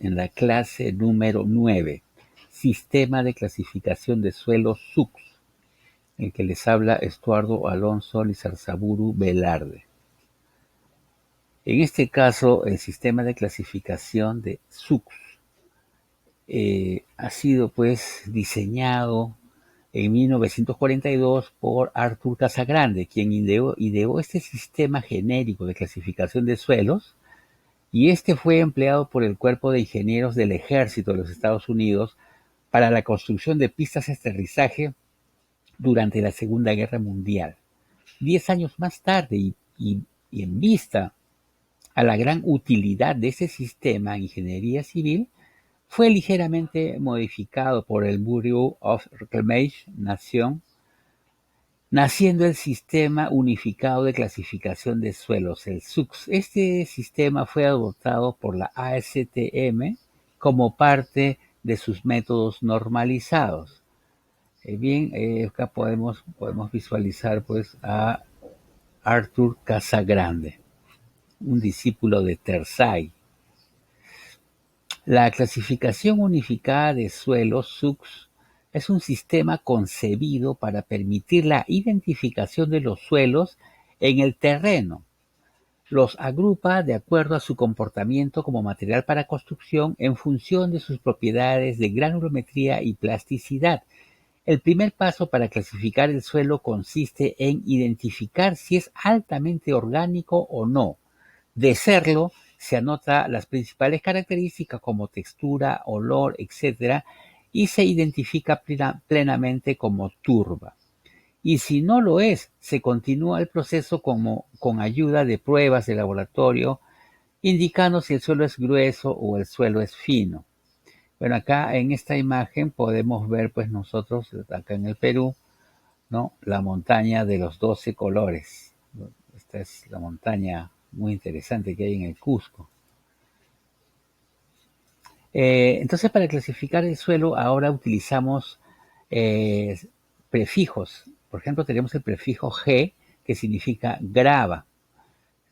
En la clase número 9, Sistema de Clasificación de Suelos SUCS, el que les habla Estuardo Alonso Lizarzaburu Velarde. En este caso, el sistema de clasificación de SUCS ha sido pues diseñado en 1942 por Arthur Casagrande, quien ideó este sistema genérico de clasificación de suelos, y este fue empleado por el Cuerpo de Ingenieros del Ejército de los Estados Unidos para la construcción de pistas de aterrizaje durante la Segunda Guerra Mundial. 10 años más tarde, y en vista a la gran utilidad de ese sistema en ingeniería civil, fue ligeramente modificado por el Bureau of Reclamation, naciendo el Sistema Unificado de Clasificación de Suelos, el SUCS. Este sistema fue adoptado por la ASTM como parte de sus métodos normalizados. Acá podemos visualizar pues a Arthur Casagrande, un discípulo de Terzai. La clasificación unificada de suelos, SUCS, es un sistema concebido para permitir la identificación de los suelos en el terreno. Los agrupa de acuerdo a su comportamiento como material para construcción en función de sus propiedades de granulometría y plasticidad. El primer paso para clasificar el suelo consiste en identificar si es altamente orgánico o no. De serlo, se anota las principales características como textura, olor, etc., y se identifica plenamente como turba. Y si no lo es, se continúa el proceso con ayuda de pruebas de laboratorio, indicando si el suelo es grueso o el suelo es fino. Bueno, acá en esta imagen podemos ver, pues nosotros, acá en el Perú, ¿no?, la montaña de los 12 colores. Esta es la montaña muy interesante que hay en el Cusco. Entonces, para clasificar el suelo, ahora utilizamos prefijos. Por ejemplo, tenemos el prefijo G, que significa grava,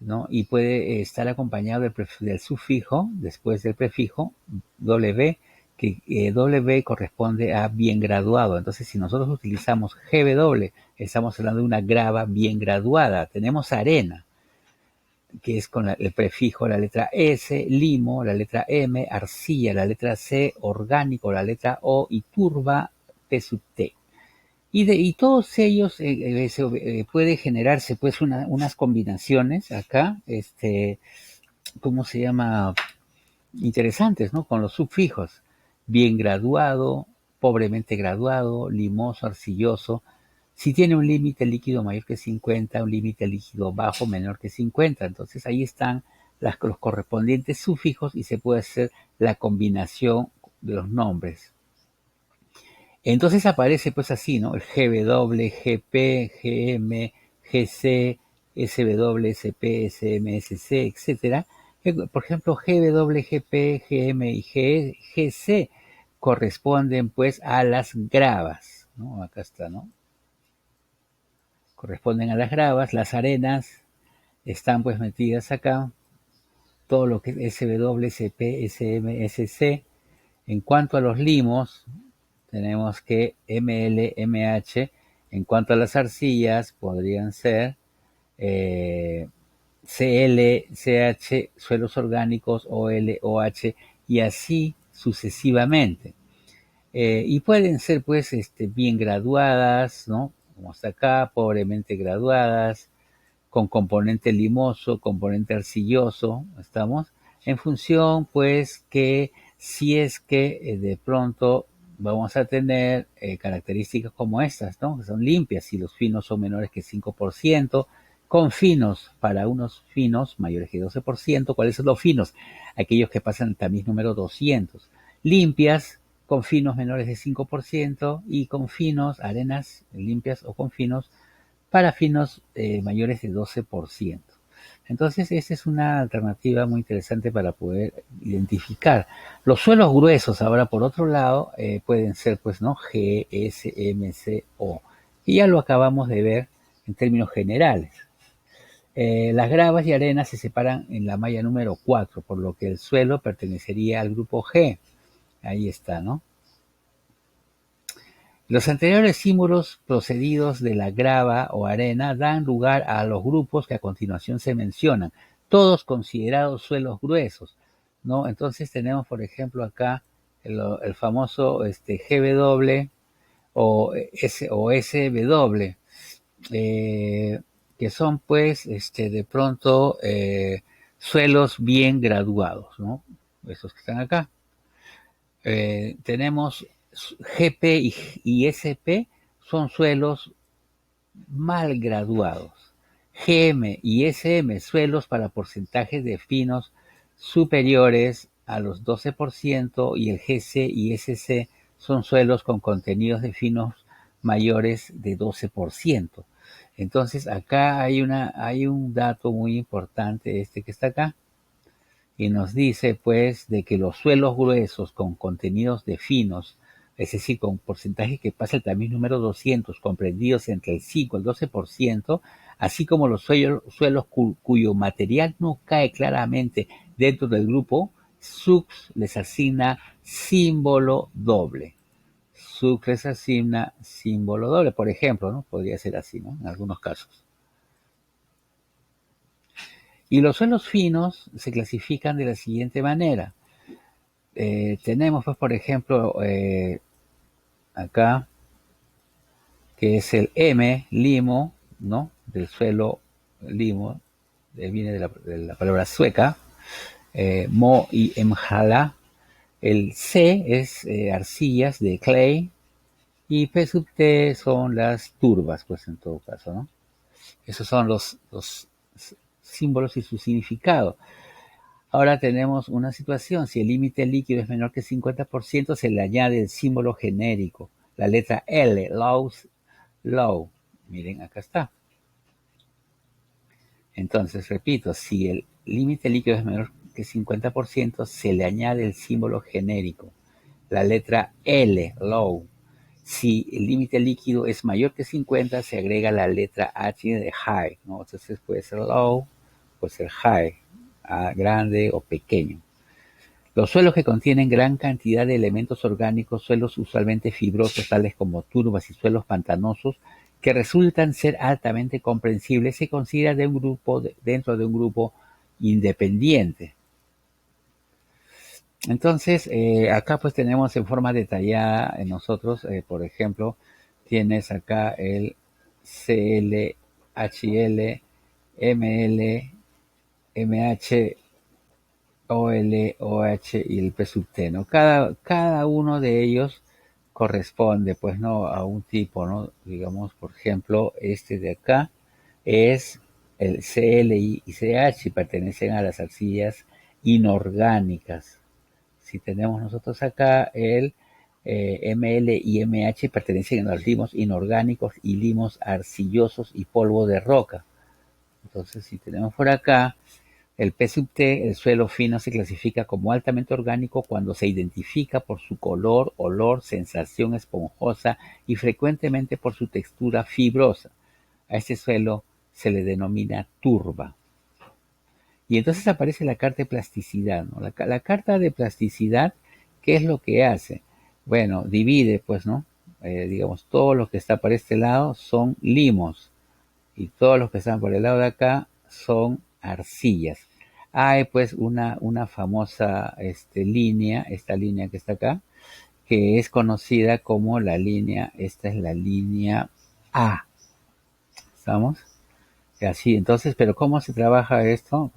¿no? Y puede estar acompañado del sufijo, después del prefijo, W, que W corresponde a bien graduado. Entonces, si nosotros utilizamos GW, estamos hablando de una grava bien graduada. Tenemos arena, que es con el prefijo la letra S, limo, la letra M, arcilla, la letra C, orgánico, la letra O, y turba, P sub T. Y todos ellos puede generarse pues unas combinaciones acá, ¿cómo se llama? Interesantes, ¿no? Con los subfijos. Bien graduado, pobremente graduado, limoso, arcilloso. Si tiene un límite líquido mayor que 50, un límite líquido bajo menor que 50. Entonces ahí están los correspondientes sufijos y se puede hacer la combinación de los nombres. Entonces aparece pues así, ¿no? El GW, GP, GM, GC, SW, SP, SM, SC, etcétera. Por ejemplo, GW, GP, GM y GC corresponden pues a las gravas, ¿no? Acá está, ¿no? Corresponden a las gravas. Las arenas están pues metidas acá. Todo lo que es SW, SP, SM, SC. En cuanto a los limos, tenemos que ML, MH. En cuanto a las arcillas, podrían ser CL, CH, suelos orgánicos, OL, OH, y así sucesivamente. Y pueden ser pues bien graduadas, ¿no? Como hasta acá, pobremente graduadas, con componente limoso, componente arcilloso, ¿estamos? En función, pues, que si es que de pronto vamos a tener características como estas, ¿no? Que son limpias, si los finos son menores que 5%, con finos, para unos finos mayores que 12%. ¿Cuáles son los finos? Aquellos que pasan el tamiz número 200. Limpias, con finos menores de 5%, y con finos, arenas limpias o con finos, para finos mayores de 12%. Entonces, esa es una alternativa muy interesante para poder identificar. Los suelos gruesos, ahora por otro lado, pueden ser, pues, ¿no? G, S, M, C, O. Y ya lo acabamos de ver en términos generales. Las gravas y arenas se separan en la malla número 4, por lo que el suelo pertenecería al grupo G. Ahí está, ¿no? Los anteriores símbolos procedidos de la grava o arena dan lugar a los grupos que a continuación se mencionan, todos considerados suelos gruesos, ¿no? Entonces tenemos, por ejemplo, acá el famoso GW o SW, que son pues de pronto suelos bien graduados, ¿no? Esos que están acá. Tenemos GP y SP, son suelos mal graduados. GM y SM, suelos para porcentajes de finos superiores a los 12%, y el GC y SC son suelos con contenidos de finos mayores de 12%. Entonces acá hay un dato muy importante, que está acá, y nos dice pues de que los suelos gruesos con contenidos de finos, es decir, con porcentaje que pasa el tamiz número 200, comprendidos entre el 5 y el 12%, así como los suelos cuyo material no cae claramente dentro del grupo, SUX les asigna símbolo doble. SUX les asigna símbolo doble, por ejemplo, ¿no? Podría ser así, ¿no? En algunos casos. Y los suelos finos se clasifican de la siguiente manera. Tenemos, pues, por ejemplo, acá, que es el M, limo, ¿no? Del suelo limo, viene de la palabra sueca, mo y emjala. El C es arcillas de clay, y P sub T son las turbas, pues en todo caso, ¿no? Esos son los símbolos y su significado. Ahora tenemos una situación: si el límite líquido es menor que 50%, se le añade el símbolo genérico, la letra L, low. Miren, acá está. Entonces, repito, si el límite líquido es menor que 50%, se le añade el símbolo genérico, la letra L, low. Si el límite líquido es mayor que 50, se agrega la letra H de high, ¿no? Entonces puede ser low, puede ser high, grande o pequeño. Los suelos que contienen gran cantidad de elementos orgánicos, suelos usualmente fibrosos tales como turbas y suelos pantanosos, que resultan ser altamente comprensibles, se consideran dentro de un grupo independiente. Entonces, acá pues tenemos en forma detallada en nosotros, por ejemplo, tienes acá el CL, HL, ML, MH, OL, OH y el P sub T, ¿no? Cada uno de ellos corresponde, pues, ¿no? A un tipo, ¿no? Digamos, por ejemplo, este de acá es el CL y CH, y pertenecen a las arcillas inorgánicas. Si tenemos nosotros acá el ML y MH, pertenecen a los limos inorgánicos y limos arcillosos y polvo de roca. Entonces, si tenemos por acá el P sub T, el suelo fino se clasifica como altamente orgánico cuando se identifica por su color, olor, sensación esponjosa y frecuentemente por su textura fibrosa. A este suelo se le denomina turba. Y entonces aparece la carta de plasticidad, ¿no? La carta de plasticidad, ¿qué es lo que hace? Bueno, divide, pues, ¿no? Digamos, todo lo que está por este lado son limos, y todos los que están por el lado de acá son arcillas. Hay pues una famosa línea, esta línea que está acá, que es conocida como esta es la línea A. ¿Estamos? Así, entonces, pero ¿cómo se trabaja esto?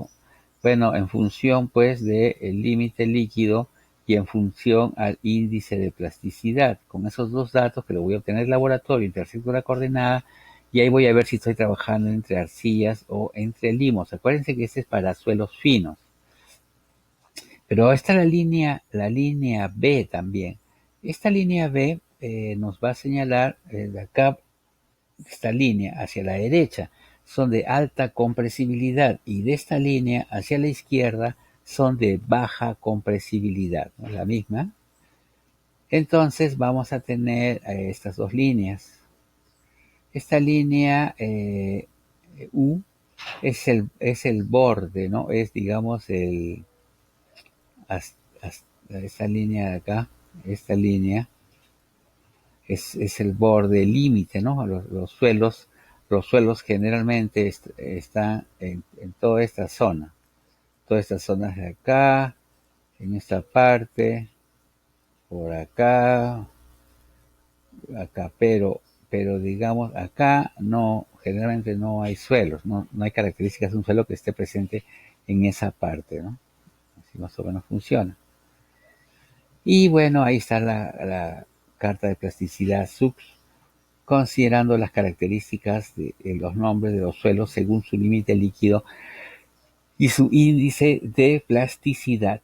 Bueno, en función pues del límite líquido y en función al índice de plasticidad. Con esos dos datos que lo voy a obtener en el laboratorio, intersecto la coordenada, y ahí voy a ver si estoy trabajando entre arcillas o entre limos. Acuérdense que este es para suelos finos. Pero está la línea B también. Esta línea B nos va a señalar de acá, esta línea hacia la derecha son de alta compresibilidad, y de esta línea hacia la izquierda son de baja compresibilidad, ¿no? La misma. Entonces vamos a tener estas dos líneas. Esta línea U es el borde, ¿no? Es, digamos, esta línea de acá, esta línea, es el borde, el límite, ¿no? Los suelos generalmente están en todas estas zonas de acá, en esta parte, por acá, acá, pero digamos, acá no, generalmente no hay suelos, no hay características de un suelo que esté presente en esa parte, ¿no? Así más o menos funciona. Y bueno, ahí está la carta de plasticidad SUBS, considerando las características de los nombres de los suelos según su límite líquido y su índice de plasticidad.